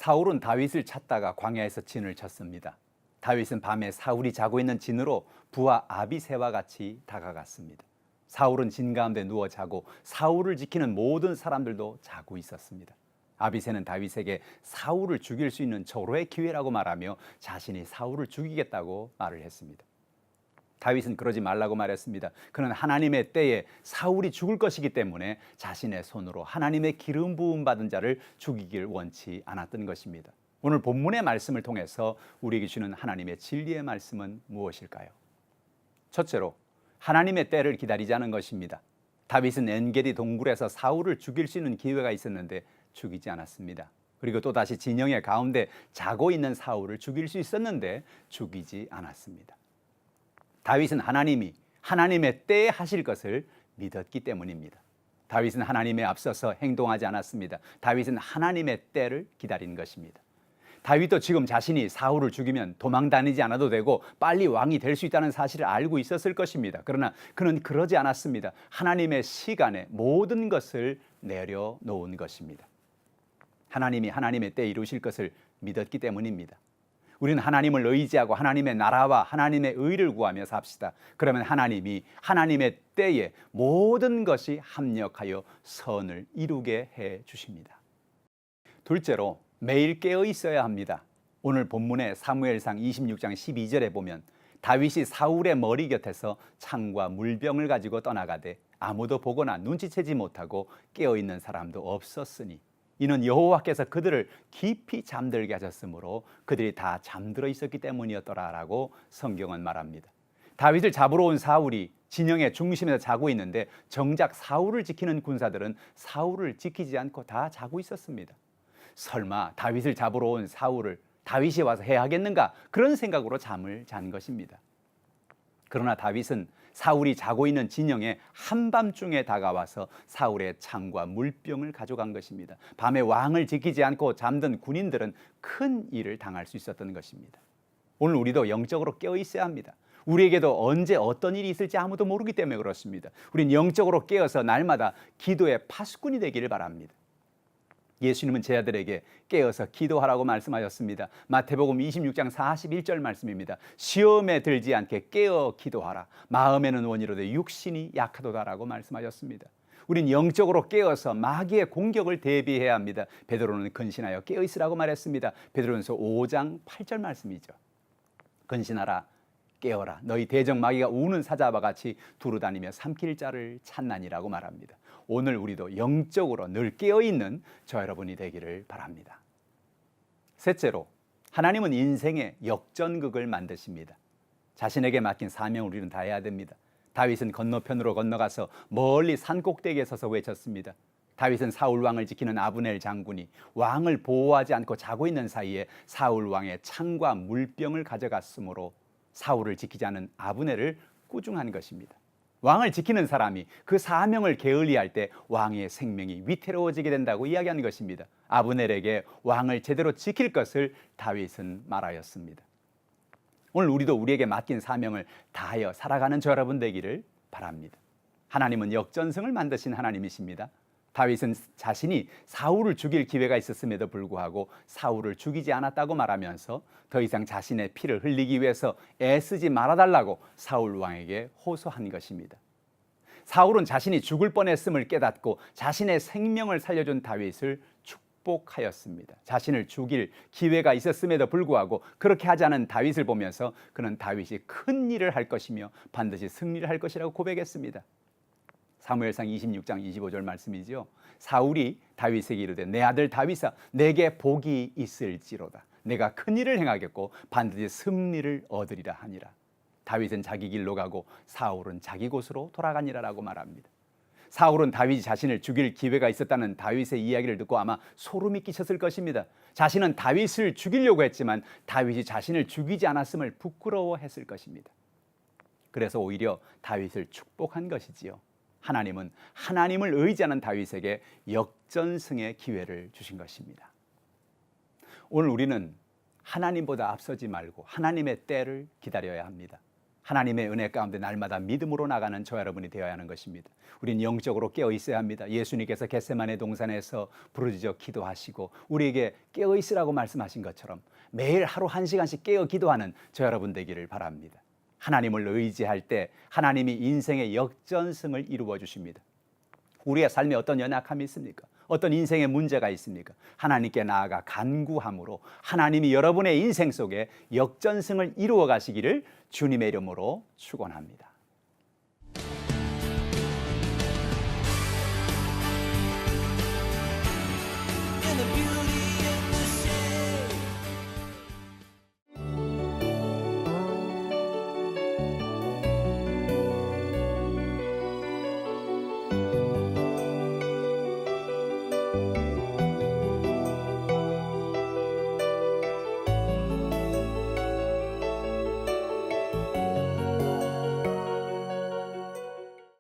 사울은 다윗을 찾다가 광야에서 진을 쳤습니다. 다윗은 밤에 사울이 자고 있는 진으로 부하 아비새와 같이 다가갔습니다. 사울은 진 가운데 누워 자고 사울을 지키는 모든 사람들도 자고 있었습니다. 아비새는 다윗에게 사울을 죽일 수 있는 절호의 기회라고 말하며 자신이 사울을 죽이겠다고 말을 했습니다. 다윗은 그러지 말라고 말했습니다. 그는 하나님의 때에 사울이 죽을 것이기 때문에 자신의 손으로 하나님의 기름 부음 받은 자를 죽이길 원치 않았던 것입니다. 오늘 본문의 말씀을 통해서 우리에게 주는 하나님의 진리의 말씀은 무엇일까요? 첫째로 하나님의 때를 기다리자는 것입니다. 다윗은 엔게디 동굴에서 사울을 죽일 수 있는 기회가 있었는데 죽이지 않았습니다. 그리고 또다시 진영의 가운데 자고 있는 사울을 죽일 수 있었는데 죽이지 않았습니다. 다윗은 하나님이 하나님의 때에 하실 것을 믿었기 때문입니다. 다윗은 하나님에 앞서서 행동하지 않았습니다. 다윗은 하나님의 때를 기다린 것입니다. 다윗도 지금 자신이 사울을 죽이면 도망 다니지 않아도 되고 빨리 왕이 될 수 있다는 사실을 알고 있었을 것입니다. 그러나 그는 그러지 않았습니다. 하나님의 시간에 모든 것을 내려놓은 것입니다. 하나님이 하나님의 때에 이루실 것을 믿었기 때문입니다. 우리는 하나님을 의지하고 하나님의 나라와 하나님의 의를 구하며 삽시다. 그러면 하나님이 하나님의 때에 모든 것이 합력하여 선을 이루게 해 주십니다. 둘째로 매일 깨어 있어야 합니다. 오늘 본문의 사무엘상 26장 12절에 보면 다윗이 사울의 머리 곁에서 창과 물병을 가지고 떠나가되 아무도 보거나 눈치채지 못하고 깨어 있는 사람도 없었으니 이는 여호와께서 그들을 깊이 잠들게 하셨으므로 그들이 다 잠들어 있었기 때문이었더라라고 성경은 말합니다. 다윗을 잡으러 온 사울이 진영의 중심에서 자고 있는데 정작 사울을 지키는 군사들은 사울을 지키지 않고 다 자고 있었습니다. 설마 다윗을 잡으러 온 사울을 다윗이 와서 해야 하겠는가? 그런 생각으로 잠을 잔 것입니다. 그러나 다윗은 사울이 자고 있는 진영에 한밤중에 다가와서 사울의 창과 물병을 가져간 것입니다. 밤에 왕을 지키지 않고 잠든 군인들은 큰 일을 당할 수 있었던 것입니다. 오늘 우리도 영적으로 깨어 있어야 합니다. 우리에게도 언제 어떤 일이 있을지 아무도 모르기 때문에 그렇습니다. 우린 영적으로 깨어서 날마다 기도의 파수꾼이 되기를 바랍니다. 예수님은 제 아들에게 깨어서 기도하라고 말씀하셨습니다. 마태복음 26장 41절 말씀입니다. 시험에 들지 않게 깨어 기도하라. 마음에는 원이로되 육신이 약하도다라고 말씀하셨습니다. 우린 영적으로 깨어서 마귀의 공격을 대비해야 합니다. 베드로는 근신하여 깨어 있으라고 말했습니다. 베드로전서 5장 8절 말씀이죠. 근신하라. 깨어라. 너희 대적 마귀가 우는 사자와 같이 두루다니며 삼킬 자를 찾나니라고 말합니다. 오늘 우리도 영적으로 늘 깨어있는 저 여러분이 되기를 바랍니다. 셋째로 하나님은 인생의 역전극을 만드십니다. 자신에게 맡긴 사명을 우리는 다해야 됩니다. 다윗은 건너편으로 건너가서 멀리 산 꼭대기에 서서 외쳤습니다. 다윗은 사울 왕을 지키는 아브넬 장군이 왕을 보호하지 않고 자고 있는 사이에 사울 왕의 창과 물병을 가져갔으므로 사울을 지키지 않은 아브넬을 꾸중한 것입니다. 왕을 지키는 사람이 그 사명을 게을리할 때 왕의 생명이 위태로워지게 된다고 이야기하는 것입니다. 아브넬에게 왕을 제대로 지킬 것을 다윗은 말하였습니다. 오늘 우리도 우리에게 맡긴 사명을 다하여 살아가는 저 여러분 되기를 바랍니다. 하나님은 역전승을 만드신 하나님이십니다. 다윗은 자신이 사울을 죽일 기회가 있었음에도 불구하고 사울을 죽이지 않았다고 말하면서 더 이상 자신의 피를 흘리기 위해서 애쓰지 말아달라고 사울 왕에게 호소한 것입니다. 사울은 자신이 죽을 뻔했음을 깨닫고 자신의 생명을 살려준 다윗을 축복하였습니다. 자신을 죽일 기회가 있었음에도 불구하고 그렇게 하지 않은 다윗을 보면서 그는 다윗이 큰 일을 할 것이며 반드시 승리를 할 것이라고 고백했습니다. 사무엘상 26장 25절 말씀이죠. 사울이 다윗에게 이르되 내 아들 다윗아 내게 복이 있을지로다. 내가 큰 일을 행하겠고 반드시 승리를 얻으리라 하니라. 다윗은 자기 길로 가고 사울은 자기 곳으로 돌아가니라라고 말합니다. 사울은 다윗이 자신을 죽일 기회가 있었다는 다윗의 이야기를 듣고 아마 소름이 끼쳤을 것입니다. 자신은 다윗을 죽이려고 했지만 다윗이 자신을 죽이지 않았음을 부끄러워했을 것입니다. 그래서 오히려 다윗을 축복한 것이지요. 하나님은 하나님을 의지하는 다윗에게 역전승의 기회를 주신 것입니다. 오늘 우리는 하나님보다 앞서지 말고 하나님의 때를 기다려야 합니다. 하나님의 은혜 가운데 날마다 믿음으로 나가는 저 여러분이 되어야 하는 것입니다. 우린 영적으로 깨어 있어야 합니다. 예수님께서 겟세마네 동산에서 부르짖어 기도하시고 우리에게 깨어 있으라고 말씀하신 것처럼 매일 하루 1시간씩 깨어 기도하는 저 여러분 되기를 바랍니다. 하나님을 의지할 때 하나님이 인생의 역전승을 이루어 주십니다. 우리의 삶에 어떤 연약함이 있습니까? 어떤 인생의 문제가 있습니까? 하나님께 나아가 간구함으로 하나님이 여러분의 인생 속에 역전승을 이루어 가시기를 주님의 이름으로 축원합니다.